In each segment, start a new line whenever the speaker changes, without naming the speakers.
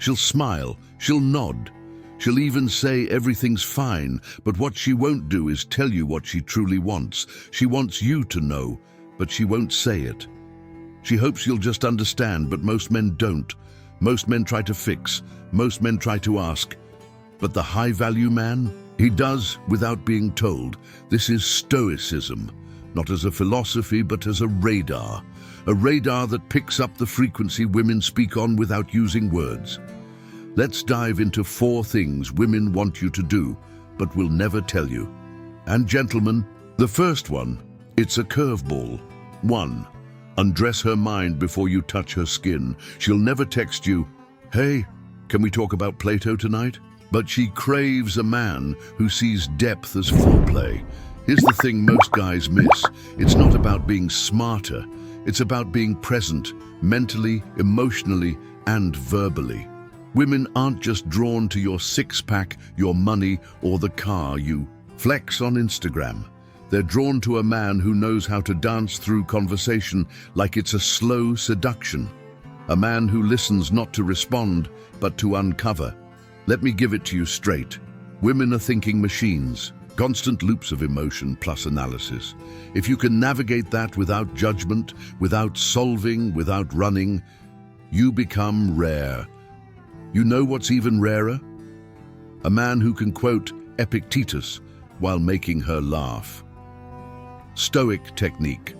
She'll smile, she'll nod, she'll even say everything's fine, but what she won't do is tell you what she truly wants. She wants you to know, but she won't say it. She hopes you'll just understand, but most men don't. Most men try to fix, most men try to ask. But the high-value man, he does without being told. This is Stoicism, not as a philosophy, but as a radar that picks up the frequency women speak on without using words. Let's dive into 4 things women want you to do, but will never tell you. And gentlemen, the first one, it's a curveball. 1. Undress her mind before you touch her skin. She'll never text you, "Hey, can we talk about Plato tonight?" But she craves a man who sees depth as foreplay. Here's the thing most guys miss. It's not about being smarter. It's about being present, mentally, emotionally, and verbally. Women aren't just drawn to your six-pack, your money, or the car you flex on Instagram. They're drawn to a man who knows how to dance through conversation like it's a slow seduction. A man who listens not to respond, but to uncover. Let me give it to you straight. Women are thinking machines, constant loops of emotion plus analysis. If you can navigate that without judgment, without solving, without running, you become rare. You know what's even rarer? A man who can quote Epictetus while making her laugh. Stoic technique.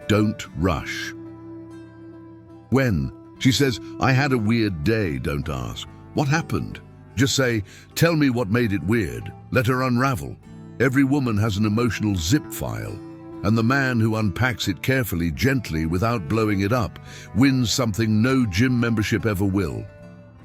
Don't rush. When she says, "I had a weird day," don't ask, "What happened?" Just say, "Tell me what made it weird." Let her unravel. Every woman has an emotional zip file, and the man who unpacks it carefully, gently, without blowing it up, wins something no gym membership ever will.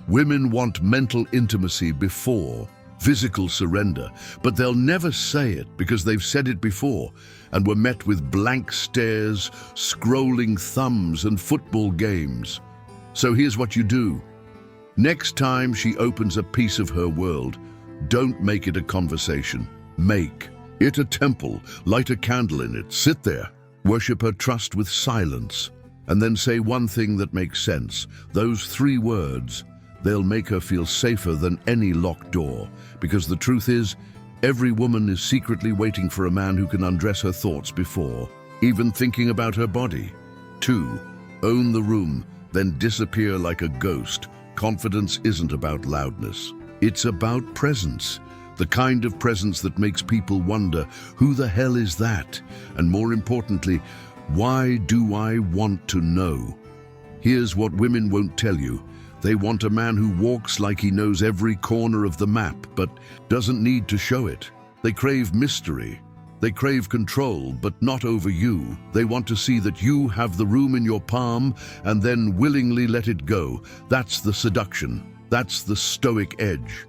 Women want mental intimacy before physical surrender, but they'll never say it because they've said it before and were met with blank stares, scrolling thumbs, and football games. So here's what you do. Next time she opens a piece of her world, don't make it a conversation. Make it a temple, light a candle in it, sit there, worship her trust with silence, and then say one thing that makes sense. Those 3 words, they'll make her feel safer than any locked door, because the truth is, every woman is secretly waiting for a man who can undress her thoughts before even thinking about her body. 2. Own the room, then disappear like a ghost. Confidence isn't about loudness. It's about presence. The kind of presence that makes people wonder, who the hell is that? And more importantly, why do I want to know? Here's what women won't tell you. They want a man who walks like he knows every corner of the map, but doesn't need to show it. They crave mystery. They crave control, but not over you. They want to see that you have the room in your palm and then willingly let it go. That's the seduction. That's the stoic edge.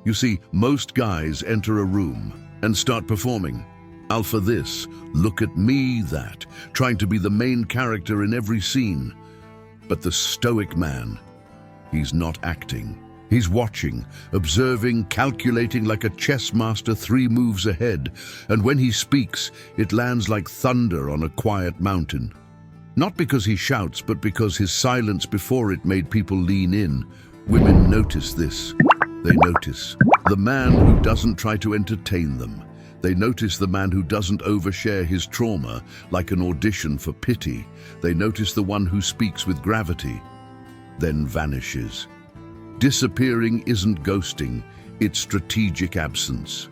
You see, most guys enter a room and start performing. Alpha this, look at me that, trying to be the main character in every scene. But the stoic man, he's not acting. He's watching, observing, calculating like a chess master 3 moves ahead. And when he speaks, it lands like thunder on a quiet mountain. Not because he shouts, but because his silence before it made people lean in. Women notice this. They notice the man who doesn't try to entertain them. They notice the man who doesn't overshare his trauma like an audition for pity. They notice the one who speaks with gravity, then vanishes. Disappearing isn't ghosting, it's strategic absence.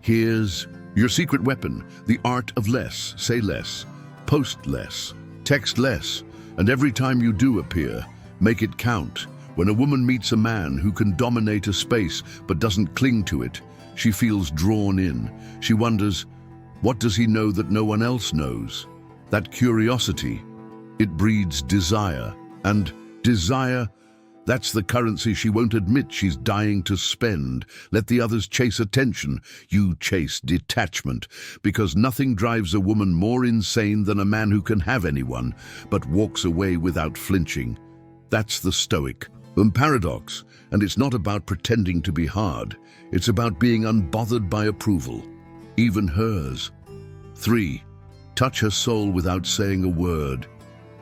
Here's your secret weapon, the art of less. Say less, post less, text less, and every time you do appear, make it count. When a woman meets a man who can dominate a space but doesn't cling to it, she feels drawn in. She wonders, what does he know that no one else knows? That curiosity, it breeds desire, and desire, that's the currency she won't admit she's dying to spend. Let the others chase attention. You chase detachment, because nothing drives a woman more insane than a man who can have anyone, but walks away without flinching. That's the Stoic paradox, and it's not about pretending to be hard. It's about being unbothered by approval, even hers. 3. Touch her soul without saying a word.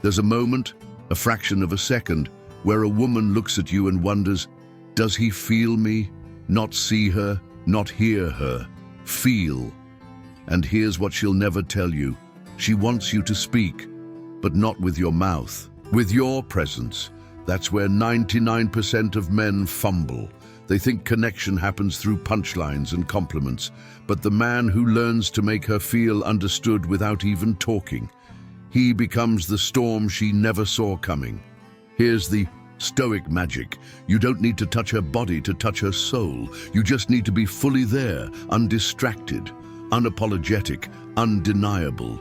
There's a moment, a fraction of a second, where a woman looks at you and wonders, does he feel me? Not see her, not hear her. Feel. And here's what she'll never tell you. She wants you to speak, but not with your mouth, with your presence. That's where 99% of men fumble. They think connection happens through punchlines and compliments, but the man who learns to make her feel understood without even talking, he becomes the storm she never saw coming. Here's the Stoic magic. You don't need to touch her body to touch her soul. You just need to be fully there, undistracted, unapologetic, undeniable.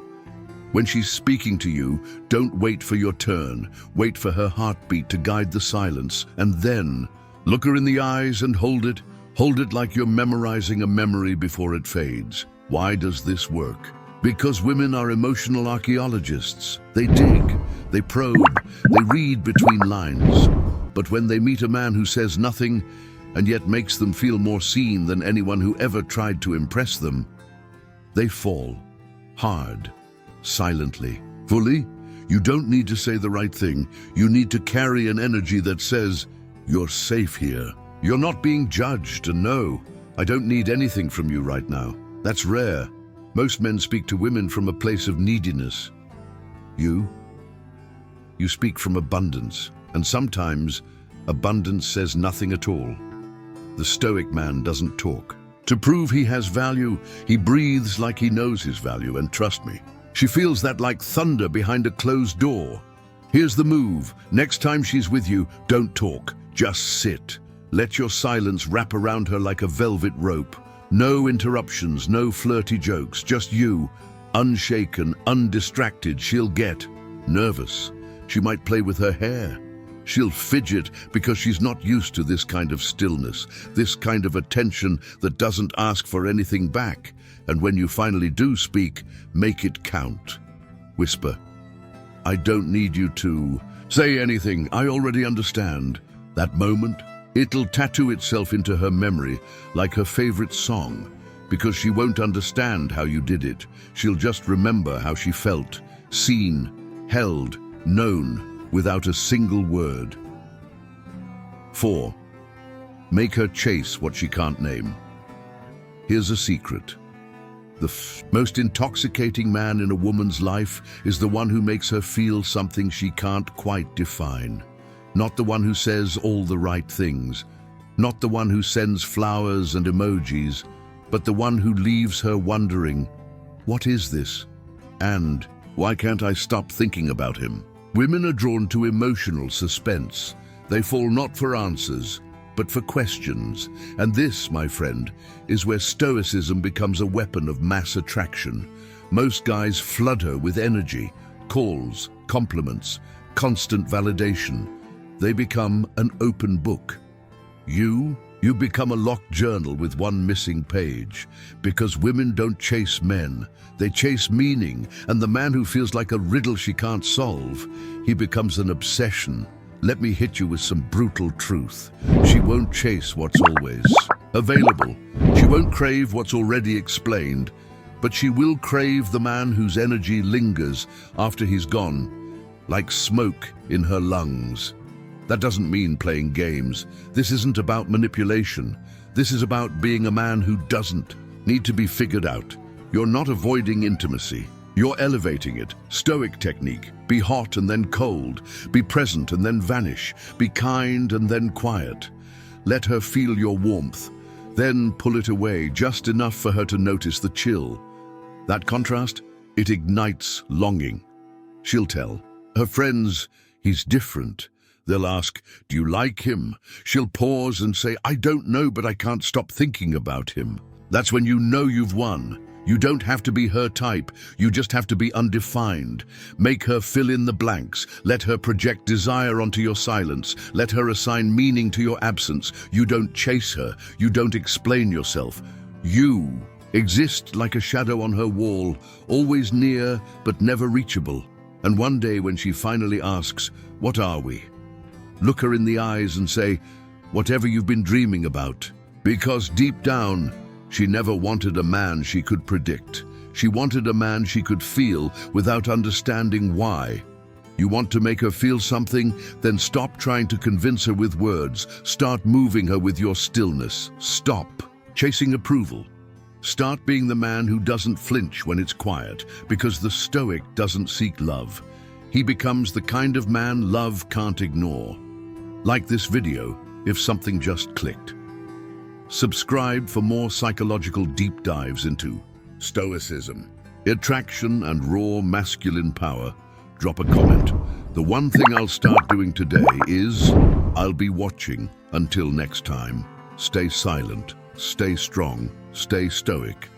When she's speaking to you, don't wait for your turn. Wait for her heartbeat to guide the silence, and then look her in the eyes and hold it. Hold it like you're memorizing a memory before it fades. Why does this work? Because women are emotional archaeologists. They dig, they probe, they read between lines. But when they meet a man who says nothing and yet makes them feel more seen than anyone who ever tried to impress them, they fall, hard, silently, fully. You don't need to say the right thing. You need to carry an energy that says, you're safe here. You're not being judged, and no, I don't need anything from you right now. That's rare. Most men speak to women from a place of neediness. You speak from abundance, and sometimes abundance says nothing at all. The Stoic man doesn't talk. To prove he has value, he breathes like he knows his value, and trust me, she feels that like thunder behind a closed door. Here's the move. Next time she's with you, don't talk, just sit. Let your silence wrap around her like a velvet rope. No interruptions, no flirty jokes, just you, unshaken, undistracted. She'll get nervous. She might play with her hair. She'll fidget because she's not used to this kind of stillness, this kind of attention that doesn't ask for anything back. And when you finally do speak, make it count. Whisper, I don't need you to say anything. I already understand. That moment, it'll tattoo itself into her memory like her favorite song, because she won't understand how you did it. She'll just remember how she felt, seen, held, known, without a single word. 4. Make her chase what she can't name. Here's a secret. The most intoxicating man in a woman's life is the one who makes her feel something she can't quite define. Not the one who says all the right things, not the one who sends flowers and emojis, but the one who leaves her wondering, what is this? And why can't I stop thinking about him? Women are drawn to emotional suspense. They fall not for answers, but for questions. And this, my friend, is where Stoicism becomes a weapon of mass attraction. Most guys flood her with energy, calls, compliments, constant validation. They become an open book. You become a locked journal with one missing page, because women don't chase men, they chase meaning, and the man who feels like a riddle she can't solve, he becomes an obsession. Let me hit you with some brutal truth. She won't chase what's always available. She won't crave what's already explained, but she will crave the man whose energy lingers after he's gone, like smoke in her lungs. That doesn't mean playing games. This isn't about manipulation. This is about being a man who doesn't need to be figured out. You're not avoiding intimacy. You're elevating it. Stoic technique. Be hot and then cold. Be present and then vanish. Be kind and then quiet. Let her feel your warmth. Then pull it away, just enough for her to notice the chill. That contrast, it ignites longing. She'll tell her friends, he's different. They'll ask, do you like him? She'll pause and say, I don't know, but I can't stop thinking about him. That's when you know you've won. You don't have to be her type. You just have to be undefined. Make her fill in the blanks. Let her project desire onto your silence. Let her assign meaning to your absence. You don't chase her. You don't explain yourself. You exist like a shadow on her wall, always near but never reachable. And one day when she finally asks, what are we? Look her in the eyes and say, whatever you've been dreaming about. Because deep down, she never wanted a man she could predict. She wanted a man she could feel without understanding why. You want to make her feel something? Then stop trying to convince her with words. Start moving her with your stillness. Stop chasing approval. Start being the man who doesn't flinch when it's quiet, because the Stoic doesn't seek love. He becomes the kind of man love can't ignore. Like this video if something just clicked. Subscribe for more psychological deep dives into Stoicism, attraction and raw masculine power. Drop a comment. The one thing I'll start doing today is I'll be watching. Until next time, stay silent, stay strong, stay stoic.